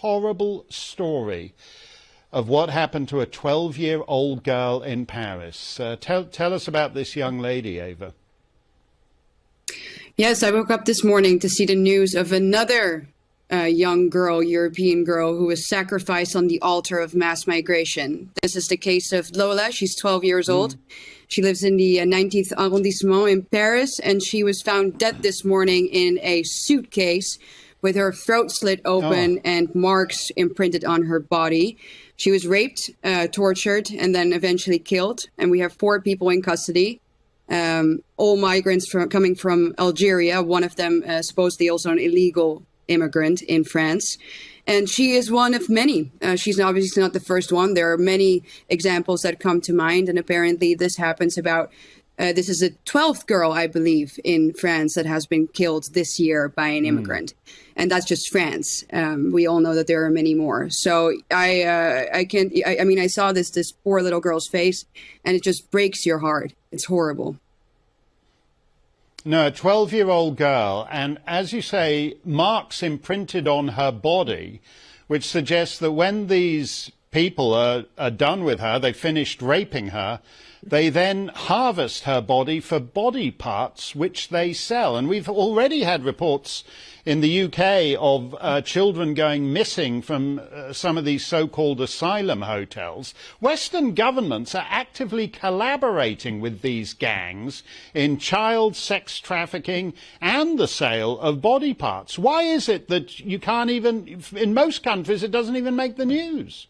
horrible story of what happened to a 12-year-old girl in Paris. Tell us about this young lady, Eva. Yes, I woke up this morning to see the news of another young girl, European girl, who was sacrificed on the altar of mass migration. This is the case of Lola. She's 12 years old. She lives in the 19th arrondissement in Paris, and she was found dead this morning in a suitcase with her throat slit open and marks imprinted on her body. She was raped, tortured, and then eventually killed. And we have 4 people in custody. All migrants coming from Algeria, one of them supposedly also an illegal immigrant in France. And she is one of many. She's obviously not the first one. There are many examples that come to mind. And apparently this happens about, this is the 12th girl, I believe, in France that has been killed this year by an immigrant. And that's just France. We all know that there are many more. So I mean, I saw this poor little girl's face, and it just breaks your heart. It's horrible. No, a 12-year-old girl, and as you say, marks imprinted on her body, which suggests that when these people are done with her, they finished raping her, they then harvest her body for body parts which they sell. And we've already had reports in the UK of children going missing from some of these so-called asylum hotels. Western governments are actively collaborating with these gangs in child sex trafficking and the sale of body parts. Why is it that you can't even, in most countries, it doesn't even make the news?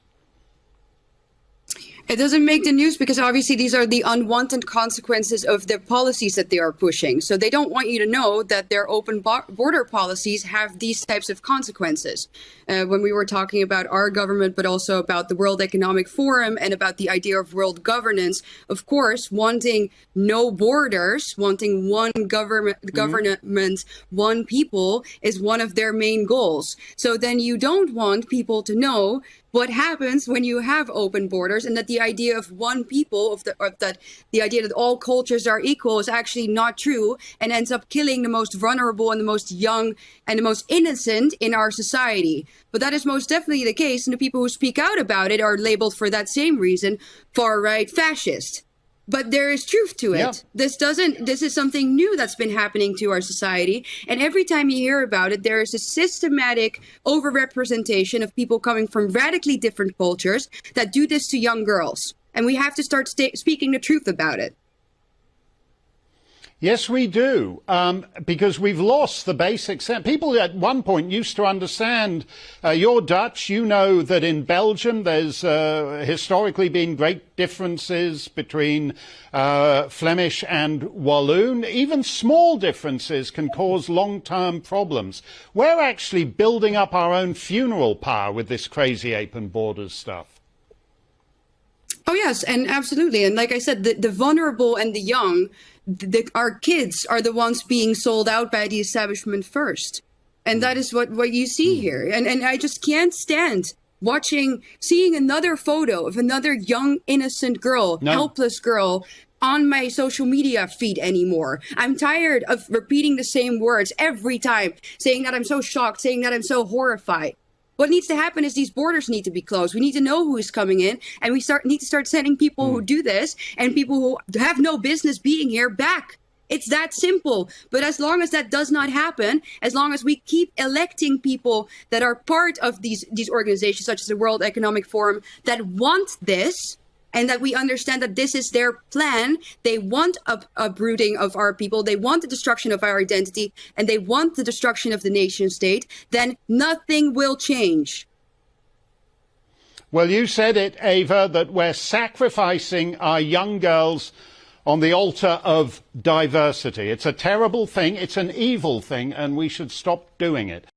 It doesn't make the news because obviously these are the unwanted consequences of the policies that they are pushing. So they don't want you to know that their open border policies have these types of consequences. When we were talking about our government, but also about the World Economic Forum and about the idea of world governance, of course, wanting no borders, wanting one government, one people is one of their main goals. So then you don't want people to know what happens when you have open borders, and that the idea of one people, the idea that all cultures are equal is actually not true, and ends up killing the most vulnerable and the most young and the most innocent in our society. But that is most definitely the case, and the people who speak out about it are labeled for that same reason far-right fascist. But there is truth to it. Yeah. This is something new that's been happening to our society. And every time you hear about it, there is a systematic overrepresentation of people coming from radically different cultures that do this to young girls. And we have to start speaking the truth about it. Yes, we do, because we've lost the basic sense. People at one point used to understand. You're Dutch. You know that in Belgium there's historically been great differences between Flemish and Walloon. Even small differences can cause long-term problems. We're actually building up our own funeral pyre with this crazy open borders stuff. Oh, yes, and absolutely. And like I said, the vulnerable and the young, our kids are the ones being sold out by the establishment first. And that is what you see here. And I just can't stand seeing another photo of another young, innocent girl, helpless girl on my social media feed anymore. I'm tired of repeating the same words every time, saying that I'm so shocked, saying that I'm so horrified. What needs to happen is these borders need to be closed. We need to know who is coming in, and we need to start sending people who do this and people who have no business being here back. It's that simple. But as long as that does not happen, as long as we keep electing people that are part of these organizations, such as the World Economic Forum, that want this, and that we understand that this is their plan. They want uprooting of our people. They want the destruction of our identity, and they want the destruction of the nation state. Then nothing will change. Well, you said it, Eva, that we're sacrificing our young girls on the altar of diversity. It's a terrible thing. It's an evil thing, and we should stop doing it.